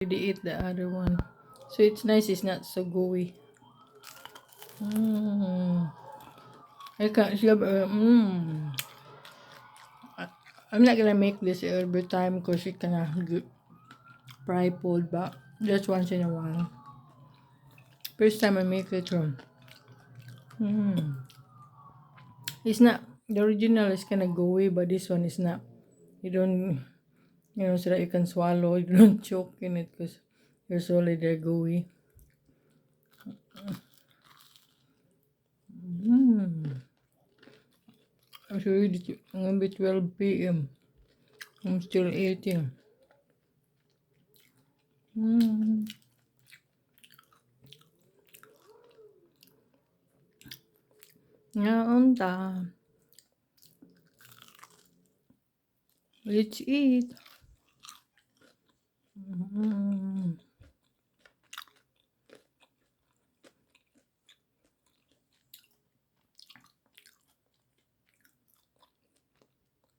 already eat the other one. So it's nice, it's not so gooey. Mm. I can't I'm not gonna make this every time because it kinda fry food, but just once in a while. First time I make it from. It's not, the original is kinda gooey, but this one is not. You don't, so that you can swallow, you don't choke in it because usually they're gooey. Actually, it's gonna be 12 p.m. I'm still eating. Naunta. Let's eat.